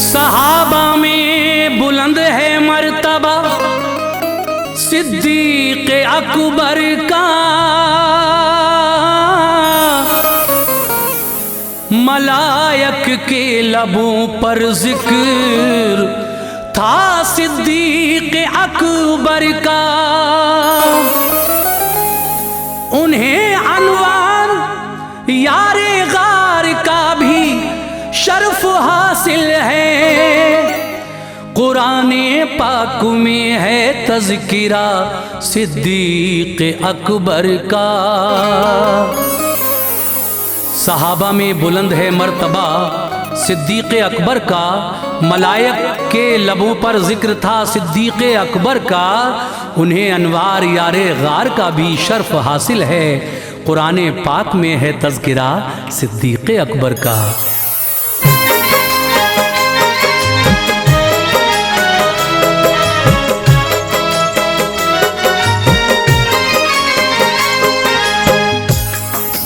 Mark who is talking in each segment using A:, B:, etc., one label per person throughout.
A: सहाबा में बुलंद है मर्तबा सिद्दीक़ अकबर का, मलायक के लबों पर जिक्र था सिद्दीक़ अकबर का। उन्हें अनवार यारे गार का भी शर्फ हासिल है। कुराने पाक में है तज़किरा सिद्दीक़ अकबर का। सहाबा में बुलंद है मर्तबा सिद्दीक़ अकबर का, मलायक के लबों पर जिक्र था सिद्दीक़ अकबर का। उन्हें अनवार यारे गार का भी शर्फ हासिल है। कुराने पाक में है तज़किरा सिद्दीक़ अकबर का।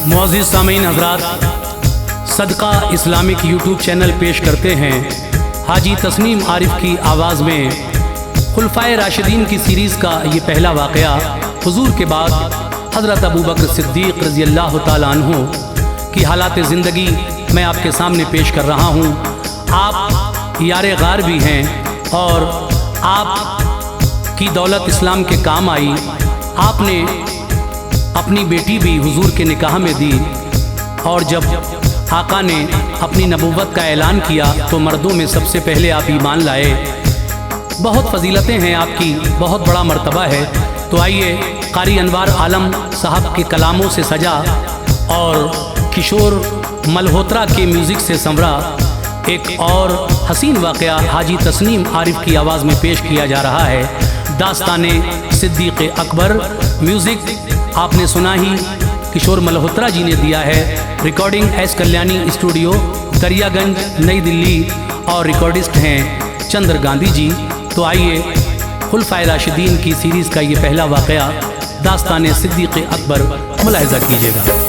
A: मुअज़्ज़िज़ सामीन हज़रात, सदका इस्लामिक यूट्यूब चैनल पेश करते हैं हाजी तस्नीम आरिफ की आवाज़ में खुलफ़ाए राशिदीन की सीरीज़ का ये पहला वाक़या। हुज़ूर के बाद हज़रत अबू बकर सिद्दीक़ रज़ी अल्लाह तआला अन्हु की हालात ज़िंदगी मैं आपके सामने पेश कर रहा हूँ। आप यारे गार भी हैं और आप की दौलत इस्लाम के काम आई। आपने अपनी बेटी भी हुजूर के निकाह में दी और जब आका ने अपनी नबूवत का ऐलान किया तो मर्दों में सबसे पहले आप ईमान लाए। बहुत फजीलतें हैं आपकी, बहुत बड़ा मर्तबा है। तो आइए कारी अनवार आलम साहब के कलामों से सजा और किशोर मल्होत्रा के म्यूज़िक से संवरा एक और हसीन वाक़या हाजी तस्नीम आरिफ की आवाज़ में पेश किया जा रहा है। दास्ताने सिद्दीक़ अकबर। म्यूज़िक आपने सुना ही किशोर मल्होत्रा जी ने दिया है। Recording S Kalyani studio Daryaganj नई दिल्ली और रिकॉर्डिस्ट हैं चंद्र गांधी जी। तो आइए खुलफ़ाए राशिदीन की सीरीज़ का ये पहला वाक़या दास्ताने सिद्दीक़ अकबर मुलाहिज़ा कीजिएगा।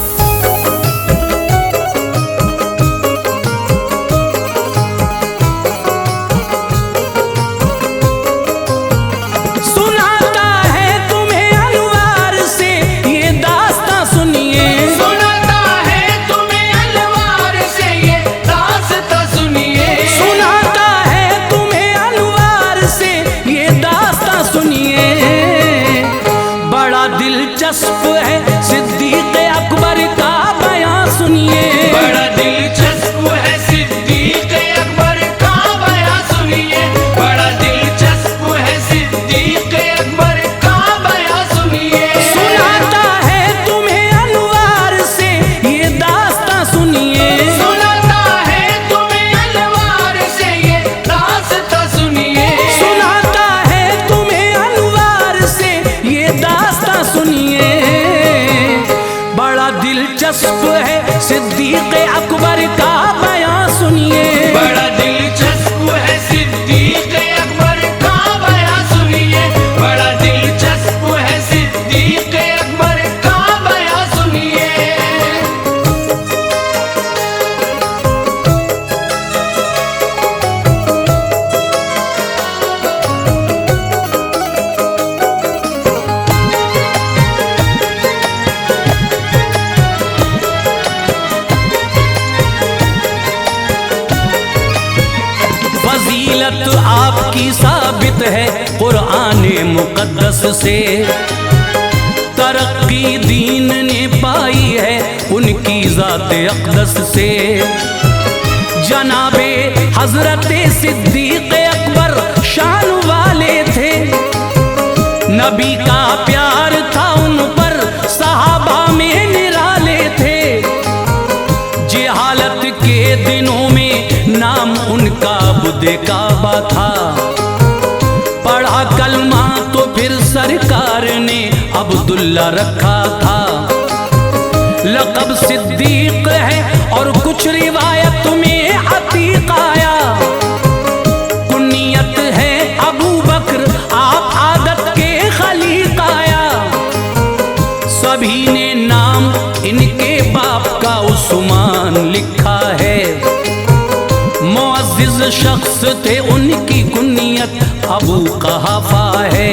A: दिलचस्प है सिद्दीक़ अकबर का बयां सुनिए।
B: बड़ा दिलचस्प है सिद्दीक़ अकबर का बयां सुनिए। बड़ा दिलचस्प है सिद्दीक़ अकबर का बयां सुनिए।
A: सुनाता है तुम्हें अनवार से ये दास्तां सुनिए।
B: सुनाता है तुम्हें अनवार से ये दास्तां सुनिए।
A: सुनाता है तुम्हें अनवार से ये दास्तां सुनिए। बड़ा दिलचस्प है सिद्दीक़ अकबर का बयां सुनिए।
B: बड़ा दिलचस्प है सिद्दीक़ अकबर का बयां सुनिए। बड़ा दिलचस्प है सिद्दीक़ अकबर का बयां सुनिए।
A: फजीलत आपकी साबित है कुराने मुक़द्दस से। तरक्की दीन ने पाई है उनकी ज़ात अक़दस से। जनाबे हज़रत सिद्दीक़ अकबर शान वाले थे। नबी का प्यार था उन पर, सहाबा में निराले थे। जेहालत के दिनों में नाम उनका बुदे काबा था। पढ़ा कलमा तो फिर सरकार ने अब्दुल्ला रखा था। लक़ब सिद्दीक़ है और कुछ रिवायत में अतीक आया। कुनियत है अबू बकर, आप आदत के सभी ने नाम इनके बाप का उस्मान लिखा है। मुअज़्ज़िज़ शख्स थे, उनकी कुनियत अबू क़हाफ़ा है।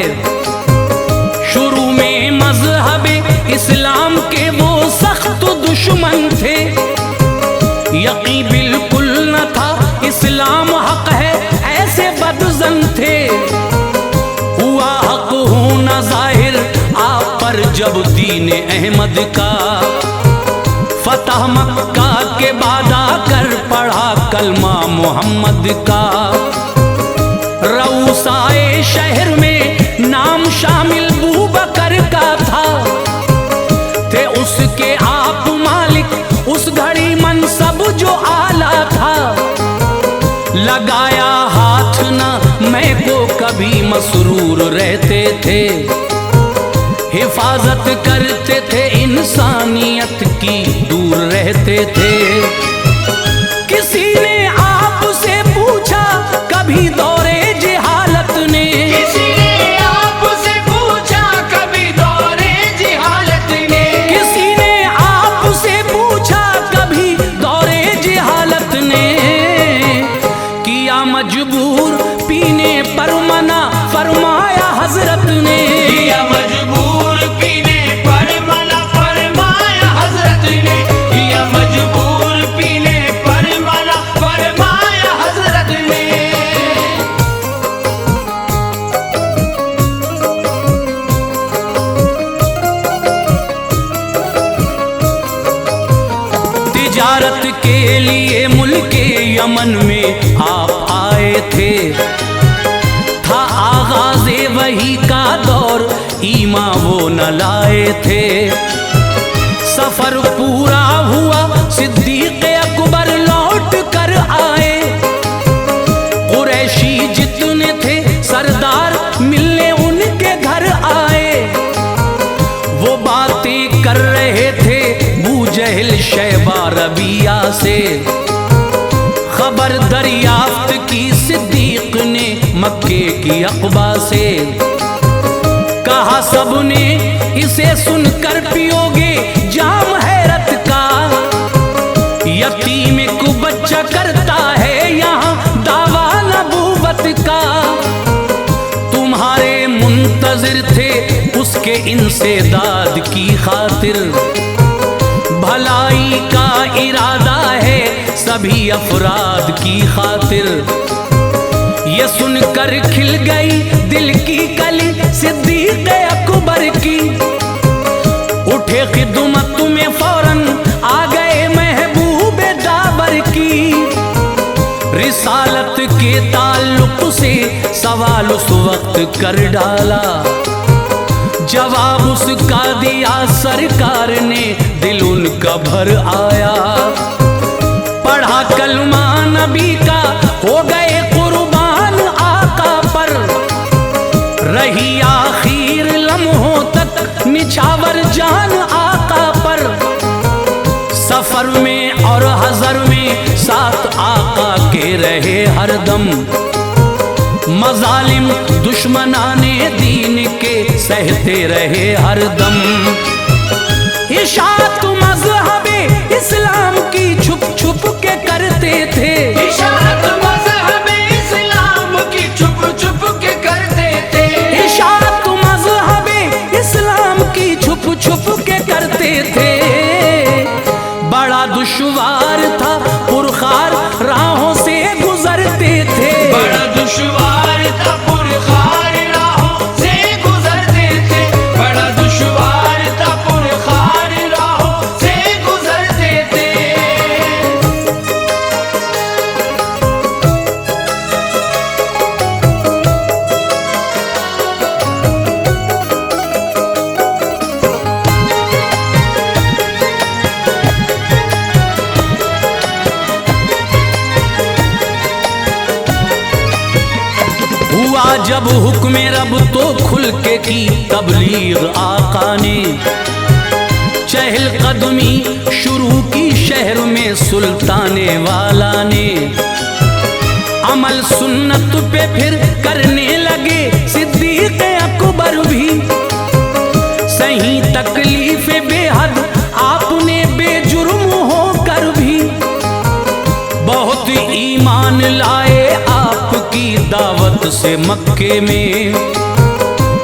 A: शुरू में मज़हबे इस्लाम के वो सख्त दुश्मन थे। यकीन बिल्कुल न था इस्लाम हक है, ऐसे बदज़न थे। हुआ हक होना ज़ाहिर आप पर जब दीन अहमद का फतह मक्का के बाद आकर पढ़ा कलमा मोहम्मद का। रऊसाए शहर में नाम शामिल बू बकर का था। थे उसके आप मालिक, उस घड़ी मनसब जो आला था। लगाया हाथ न मैं को कभी मसरूर रहते थे। हिफाजत करते थे इंसानियत की, दूर रहते थे। किसी ने आपसे पूछा कभी दौरे जहालत ने,
B: किसी ने आपसे पूछा कभी दौरे जिहालत ने,
A: किसी ने आपसे पूछा कभी दौरे जहालत ने। किया मजबूर पीने पर मना फरमाया हजरत ने।
B: किया मजबूर पीने पर मना फरमाया हजरत ने, किया मजबूर पीने पर मना फरमाया हजरत ने।
A: तिजारत के लिए मुल्के यमन में आप आए थे। था आगाज़े वही का दौर, ईमा वो न लाए थे। सफर पूरा हुआ, सिद्दीक़ अकबर लौट कर आए। कुरैशी जितने थे सरदार मिलने उनके घर आए। वो बातें कर रहे थे बू जहल शैबा रबिया से। खबर दरियाफ्त की सिद्दीक ने मक्के की अक़बा से। कहा सबने इसे सुनकर पियोगे जाम हैरत का। यतीम को बच्चा करता है यहाँ दावा नबूवत का। तुम्हारे मुंतज़िर थे उसके इंसेदाद की खातिर। भलाई का इरादा है सभी अफराद की खातिर। ये सुनकर खिल गई दिल की कली सिद्दीक़ अकबर की। उठे खिदमत में फौरन आ गए महबूब दाबर की। रिसालत के ताल्लुक से सवाल उस वक्त कर डाला। जवाब उसका दिया सरकार ने, दिल उनका भर आया। पढ़ा कलमा नबी का, हो गए कुर्बान आका पर। रही आखिर लम्हों तक निछावर जान आका पर। सफर में और हज़र में साथ आका के रहे हरदम। मजालिम दुश्मनाने दीन के सहते रहे हरदम। इशाअत मज़हबे इस्लाम की छुप छुप के करते थे।
B: इशाअत मज़हबे इस्लाम की छुप छुप के करते थे।
A: इशाअत मज़हबे इस्लाम की छुप छुप के करते थे। बड़ा दुश्वार था, पुरखार राहों से गुजरते थे।
B: बड़ा दुश्वार था, पुरखार राहों से गुजरते थे। बड़ा दुश्वार था, पुरखार राहों से गुजरते थे।
A: हुआ जब हुक्म रब तो खुल के की तबलीग आका ने। चहल कदमी शुरू की शहर में सुल्ताने वाला ने। अमल सुन्नत पे फिर करने लगे सिद्दीक़ अकबर भी। सही तकलीफें मोहब्बत से मक्के में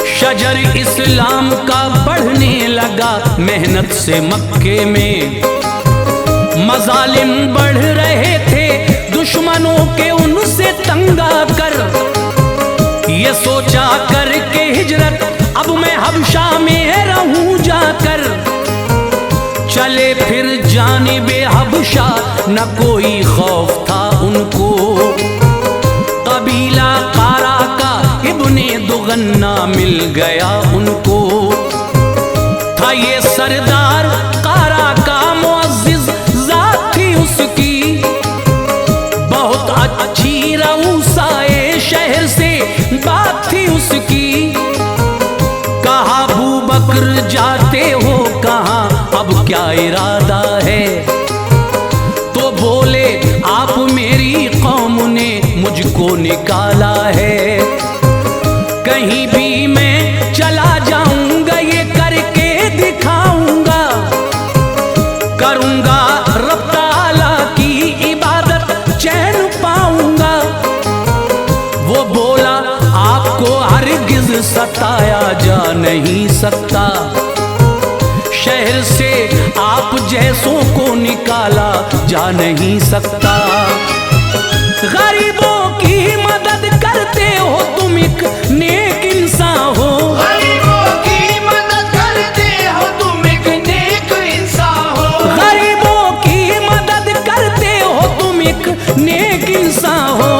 A: शजर इस्लाम का बढ़ने लगा मेहनत से मक्के में। मजालिम बढ़ रहे थे दुश्मनों के उनसे तंगा कर, ये सोचा कर के हिजरत अब मैं हबशा में रहूं जाकर। चले फिर जानिबे हबशा न कोई खौफ था उनको, कबीला कारा का इब्ने दुगन्ना मिल गया उनको। था ये सरदार कारा का मुअज्जिज जात थी उसकी, बहुत अच्छी रऊसाए शहर से बात थी उसकी। कहा अबू बकर जाते हो कहाँ, अब क्या इरादा है? तो बोले आप मेरी कौम ने मुझको निकाला है, कहीं भी मैं चला जाऊंगा ये करके दिखाऊंगा। करूंगा रब ताला की इबादत चैन पाऊंगा। वो बोला आपको हरगिज सताया जा नहीं सकता, शहर से आप जैसों को निकाला जा नहीं सकता। गरीबों की मदद करते हो तुम एक नेक इंसान हो,
B: गरीबों की मदद करते हो तुम एक नेक इंसान हो,
A: गरीबों की मदद करते हो तुम एक नेक इंसान हो।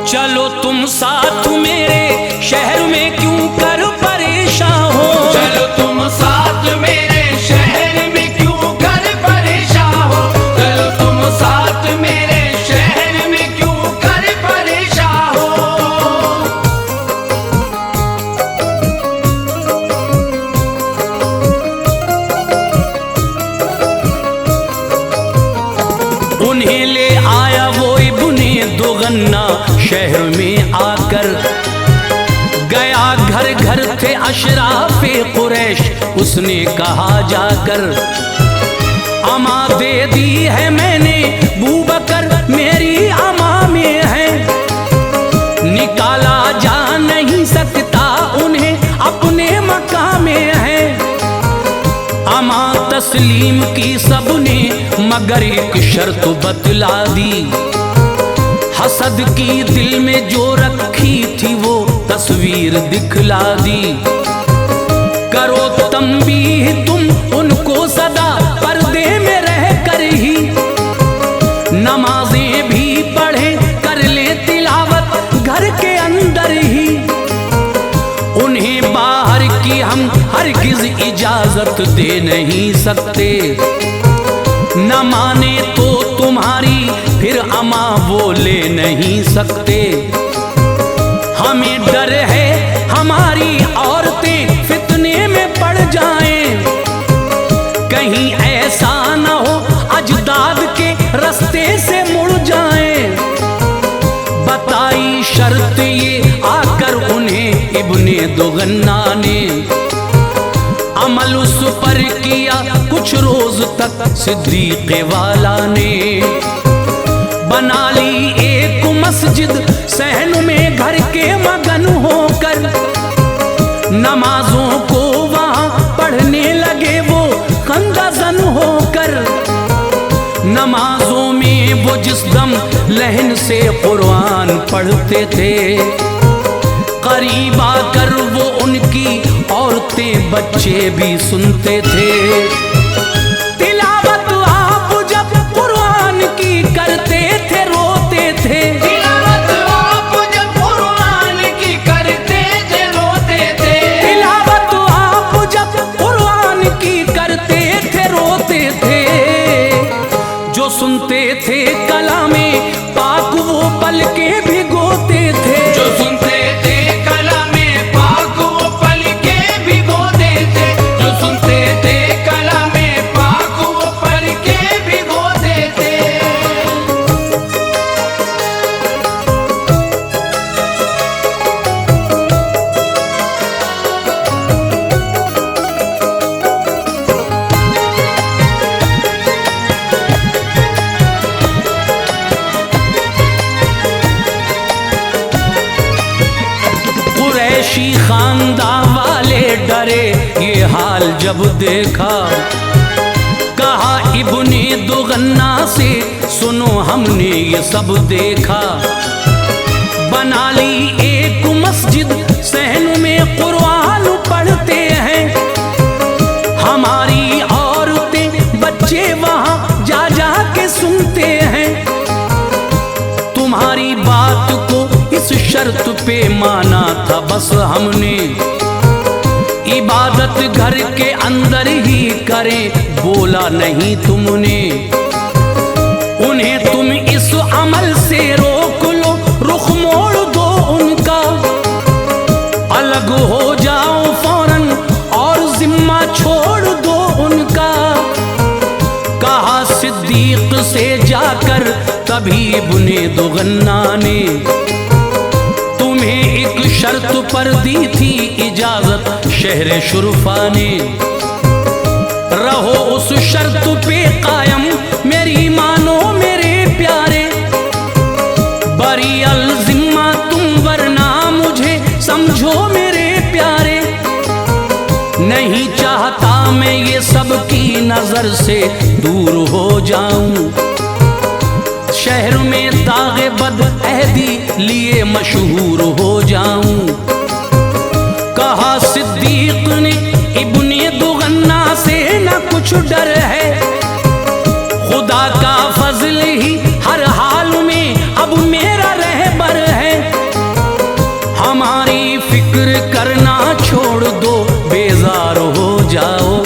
A: चलो तुम साथ मेरे शहर में क्यों कर परेशान हो,
B: चलो तुम साथ मेरे शहर में क्यों कर परेशान हो, चलो तुम साथ मेरे शहर में क्यों कर परेशान हो।
A: उन्हें ले आया वो इब्ने दुगन्ना शहर में आकर। गया घर घर थे अशराफे कुरैश, उसने कहा जाकर अमा दे दी है मैंने बूबकर मेरी अमा में है। निकाला जा नहीं सकता उन्हें अपने मकाम में है। अमा तस्लीम की सबने मगर एक शर्त बतला दी, हसद की दिल में जो रखी थी वो तस्वीर दिखला दी। करो तंबीह तुम उनको सदा पर्दे में रह कर ही, नमाजें भी पढ़े कर ले तिलावत घर के अंदर ही। उन्हें बाहर की हम हरगिज इजाजत दे नहीं सकते, न माने तो तुम्हारी फिर अमा वो ले नहीं सकते। हमें डर है हमारी औरतें फितने में पड़ जाएं, कहीं ऐसा न हो अजदाद के रास्ते से मुड़ जाएं। बताई शर्त ये आकर उन्हें इब्ने दुगन्ना ने, अमल उस पर किया कुछ रोज तक सिद्दीक़ वाला ने। बना ली एक मस्जिद सहन में घर के मगन होकर, नमाजों को वहाँ पढ़ने लगे वो कंगजन होकर। नमाजों में वो जिस दम लहन से कुरान पढ़ते थे, करीब आकर वो उनकी औरतें बच्चे भी सुनते थे। तिलावत आप जब कुरान की करते थे रोते थे,
B: तिलावत आप जब कुरान की करते थे रोते थे,
A: तिलावत आप जब कुरान की करते थे रोते थे। जो सुनते थे कलामे पाक वो पल के भिगोते थे,
B: जो सुनते थे कलामे पाक वो पल के भिगोते थे, जो सुनते थे कलामे
A: कुरैशी खानदा वाले डरे ये हाल जब देखा। कहा इब्ने दुगन्ना से सुनो हमने ये सब देखा। बना ली एक मस्जिद सहन में कुरान पढ़ते हैं। हमारी औरतें बच्चे वहाँ जा जा के सुनते हैं। तुम्हारी बात को इस शर्त पे माना था बस हमने, इबादत घर के अंदर ही करें बोला नहीं तुमने। उन्हें तुम इस अमल से रोक लो, रुख मोड़ दो उनका, अलग हो जाओ फौरन और जिम्मा छोड़ दो उनका। कहा सिद्दीक से जाकर तभी इब्ने दुगन्ना ने तुम्हें एक शर्त पर दी थी इजाजत शहर शुरफा ने। रहो उस शर्त पे कायम मेरी मानो मेरे प्यारे, बरी अल जिम्मा तुम वरना मुझे समझो मेरे प्यारे। नहीं चाहता मैं ये सब की नजर से दूर हो जाऊं, शहर में दागे बद अहदी लिए मशहूर हो जाऊं। कहा सिद्दीक ने इब्ने दुगन्ना से न कुछ डर है, खुदा का फजल ही हर हाल में अब मेरा रहबर है। हमारी फिक्र करना छोड़ दो बेजार हो जाओ,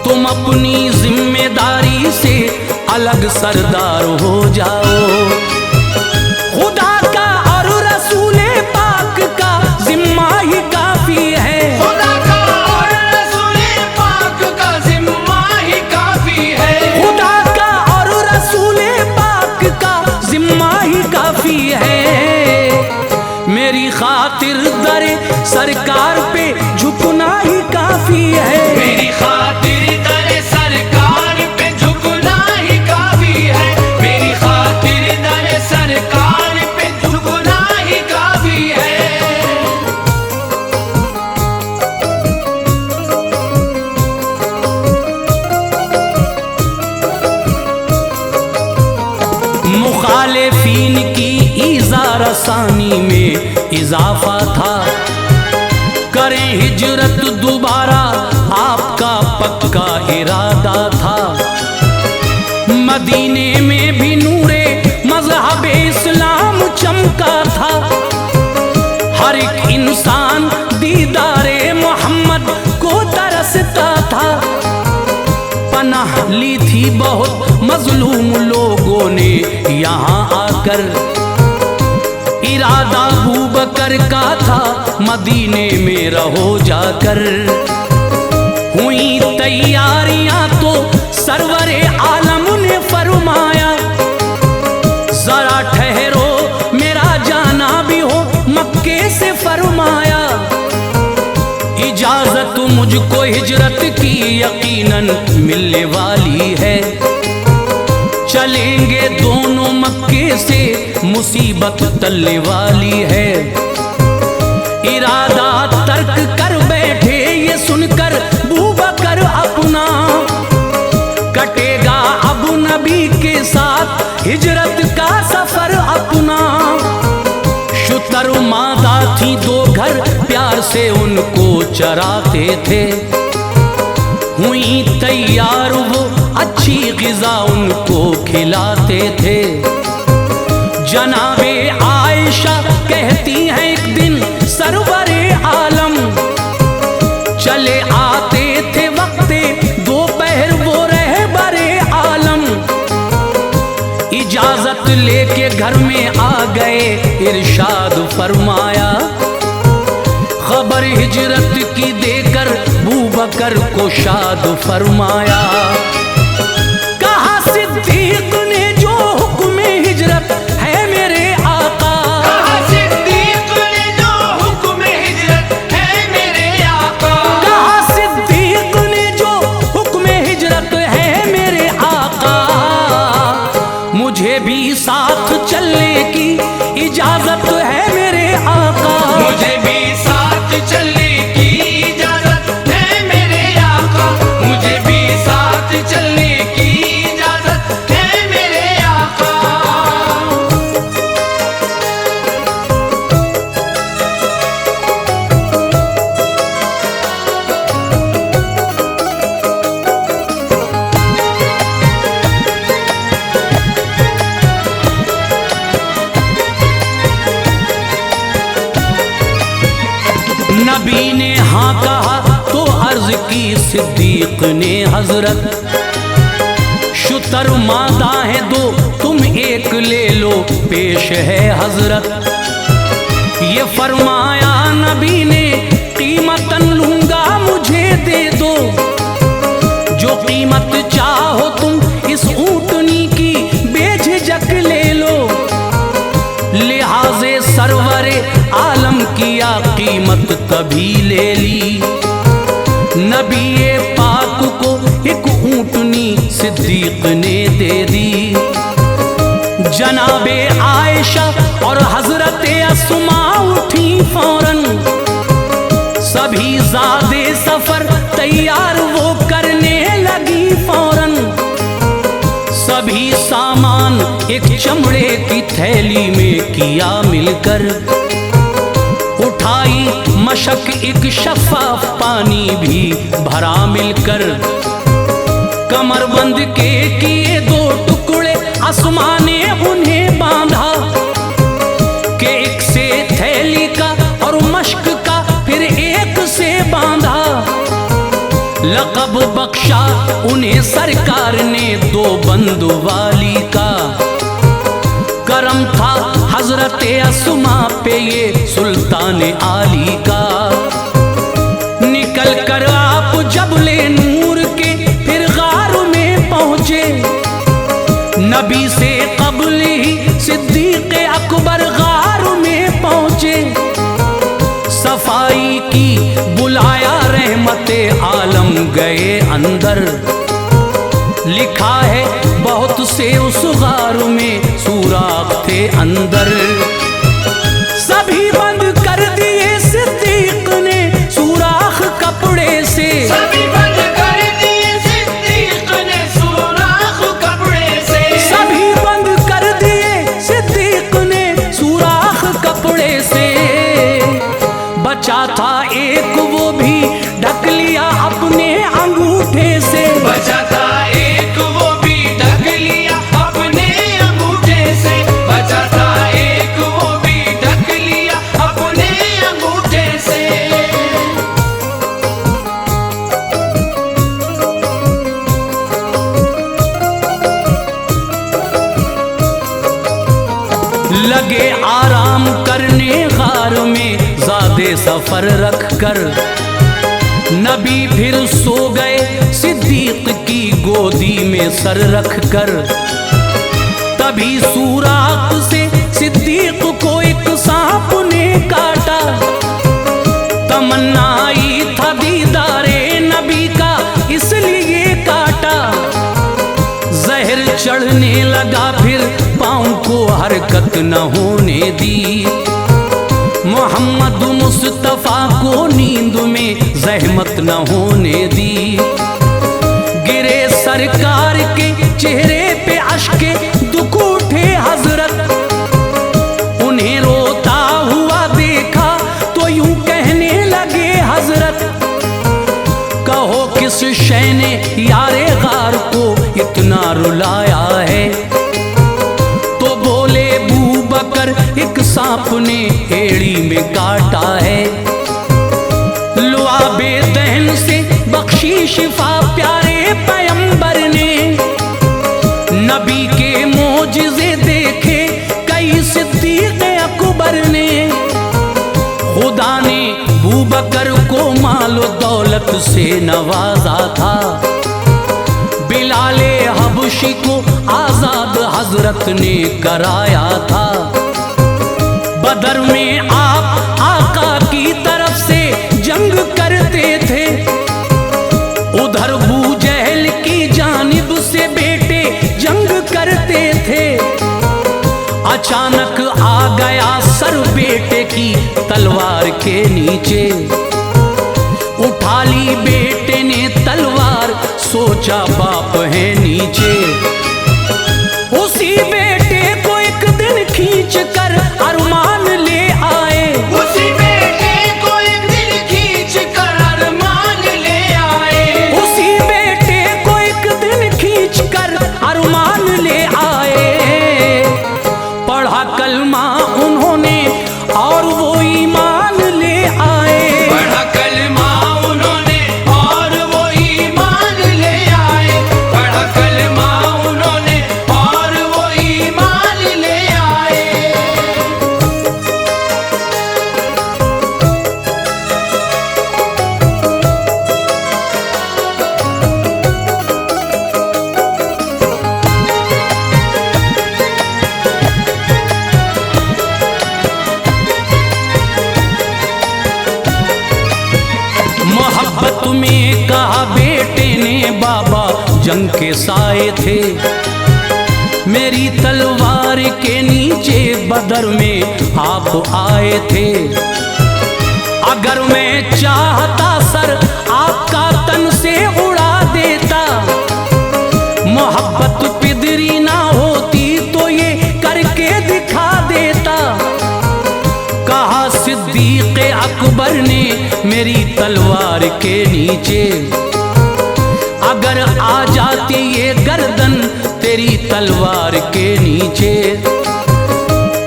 A: तुम अपनी जिम्मेदारी से अलग सरदार हो जाओ। खुदा का और रसूले पाक का जिम्मा ही काफी है।
B: खुदा का और रसूले पाक का जिम्मा ही काफी है।
A: खुदा का और रसूले पाक का जिम्मा ही काफी है। मेरी खातिर दरे सरकार पे झुकना ही काफी है।
B: मेरी खातिर दरे सरकार पे झुकना ही काफी है। मेरी खातिर दरे सरकार पे झुकना ही काफी है।
A: मुखालिफीन की ईज़ा रसानी में इजाफा था, करें हिजरत दोबारा आपका पक्का इरादा था। मदीने में भी नूरे मज़हब इस्लाम चमका था, हर एक इंसान दीदारे मोहम्मद को तरसता था। पनाह ली थी बहुत मजलूम लोगों ने यहाँ आकर, इरादा अबू बकर का था मदीने में रहो जाकर। हुई तैयारियां तो सरवरे आलम ने फरमाया, जरा ठहरो मेरा जाना भी हो मक्के से फरमाया। इजाजत मुझको हिजरत की यकीनन मिलने वाली है, चलेंगे दोनों मक्के से मुसीबत टलने वाली है। इरादा तर्क कर बैठे ये सुनकर बूबकर अपना, कटेगा अब नबी के साथ हिजरत का सफर अपना। शुतर मादा थी दो घर प्यार से उनको चराते थे, हुई तैयार वो अच्छी ग़िज़ा उनको खिलाते थे। जनाबे आयशा कहती हैं एक दिन सरवरे आलम, चले आते थे वक्ते दोपहर वो रहबरे आलम। इजाजत लेके घर में आ गए इरशाद फरमाया, खबर हिजरत की देकर बूबकर को शाद फरमाया। कहा सिद्दीक ने जो हुक्म हिजरत है मेरे आका,
B: कहा सिद्दीक ने जो हुक्म हिजरत है मेरे आका।
A: कहा सिद्दीक ने जो हुक्म हिजरत है मेरे आका। मुझे भी साथ चलने की इजाजत है मेरे आका।
B: मुझे भी
A: नबी ने हाँ कहा तो अर्ज की सिद्दीक ने हजरत, शुतर मादा है दो तुम एक ले लो पेश है हजरत। ये फरमाया नबी ने कीमतन लूंगा मुझे दे दो, जो कीमत चाहो तुम इस ऊँटनी की बेझिझक ले लो। लिहाजे सरवरे आलम किया कीमत तभी ले ली, नबी पाक को एक ऊँटनी सिद्दीक ने दे दी। जनाबे आयशा और हजरते अस्मा उठी फौरन, सभी ज़ादे सफर तैयार वो करने लगी फौरन। सभी सामान एक चमड़े की थैली में किया मिलकर, उठाई मशक एक शफाफ पानी भी भरा मिलकर। कमरबंद के किए दो टुकड़े अस्मा ने उन्हें बांधा, के एक से थैली का और मशक का फिर एक से बांधा। लक़ब बख्शा उन्हें सरकार ने दो बंदू वाली का, करम था हजरते अस्मा पे ये सुल्तान आली का। निकल कर आप जबले नूर के फिर गार में पहुंचे, नबी से कबल ही सिद्दीक अकबर गार में पहुंचे। सफाई की बुलाया रहमते आलम गए अंदर, लिखा है बहुत से उस गार में सुराख थे अंदर। सभी बंद कर दिए सिद्दीक ने सुराख कपड़े से,
B: सभी बंद कर दिए सिद्दीक ने सुराख कपड़े से,
A: सभी बंद कर दिए सिद्दीक ने सुराख कपड़े से। बचा था एक वो भी ढक लिया अपने अंगूठे से,
B: बचा था एक वो भी ढक लिया अपने अंगूठे से, बचा था एक वो भी ढक लिया अपने अंगूठे से।
A: लगे आराम करने गार में ज़ादे सफर रख कर, नबी फिर सो गए सिद्दीक की गोदी में सर रख कर। तभी सुराख से सिद्दीक को एक सांप ने काटा, तमन्ना आई था दीदारे नबी का इसलिए काटा। जहर चढ़ने लगा फिर पाँव को हरकत न होने दी, मोहम्मद मुस्तफा को नींद में जहमत न होने दी। गिरे सरकार के चेहरे पे अश्के दुख उठे हजरत, उन्हें रोता हुआ देखा तो यूं कहने लगे हजरत, कहो किस शय ने यारे गार को इतना रुलाया है। तो बोले बू बकर एक सांप ने एड़ी में काटा है, लुआबे दहन से बख्शी शिफा प्यारे पैगंबर ने। नबी के मोजिज़े देखे कई सिद्दीक अकबर ने, खुदा ने बू बकर को मालो दौलत से नवाजा था। बिलाले हबशी को आजाद हजरत ने कराया था। बदर में आप आका की तरफ से जंग करते थे, उधर बू जहल की जानिब से बेटे जंग करते थे। अचानक आ गया सर बेटे की तलवार के नीचे, उठा ली बेटे ने तलवार सोचा बाप है नीचे। उसी बेटे को एक दिन खींच कर अरमान ले आए,
B: उसी बेटे को एक दिन खींच कर अरमान ले आए,
A: उसी बेटे को एक दिन खींच कर अरमान ले आए। पढ़ा कलमा उन्होंने और वो ईमान ले आए, मोहब्बत में कहा बेटे ने बाबा जंग के साए थे, मेरी तलवार के नीचे बदर में आप आए थे। अगर मैं चाहता सर आपका तन से उड़ा देता, मोहब्बत पिदरी ना होती तो ये करके दिखा देता। कहा सिद्दीक अकबर ने मेरी तलवार के नीचे, अगर आ जाती ये गर्दन तेरी तलवार के नीचे,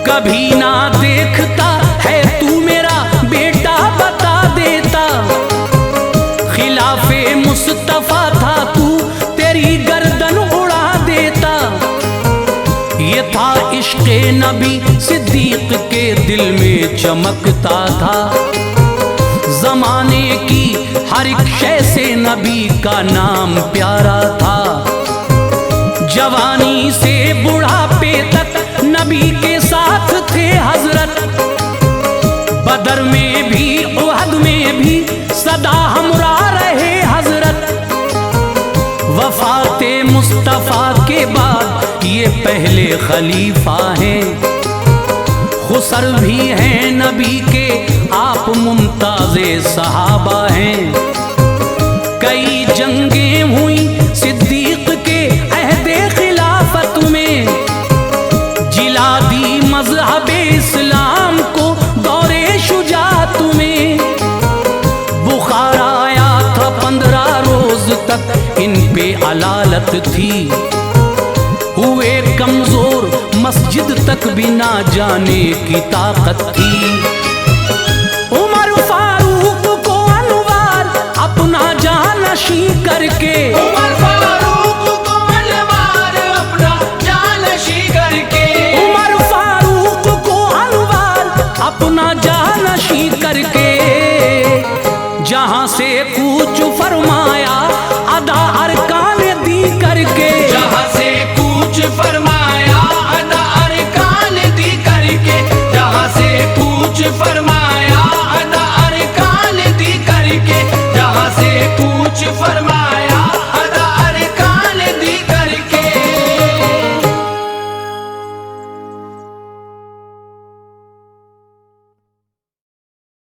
A: कभी ना देखता है तू मेरा बेटा बता देता। खिलाफे मुस्तफा था तू, तेरी गर्दन उड़ा देता। ये था इश्क़े नबी सिद्दीक के दिल में चमकता था। जमाने की हर एक शय से नबी का नाम प्यारा था। जवानी से बुढ़ापे तक नबी के साथ थे हजरत। बदर में भी उहद में भी सदा हमरा रहे हजरत। वफाते मुस्तफा के बाद ये पहले खलीफा हैं। खुसर भी हैं नबी के, आप मुमताज़े सहाबा हैं। कई जंगें हुई सिद्दीक के अहदे खिलाफत में, जिला दी मज़हबे इस्लाम को दौरे शुजात में। बुखार आया था 15 रोज तक इन पे अलालत थी। हुए कमजोर मस्जिद तक भी ना जाने की ताकत थी। उमर फारूक को अनवार अपना जानशी करके,
B: उमर फारूक को अनवार अपना जानशी करके,
A: उमर फारूक को अनवार अपना जानशी करके, जहां से कूच फरमा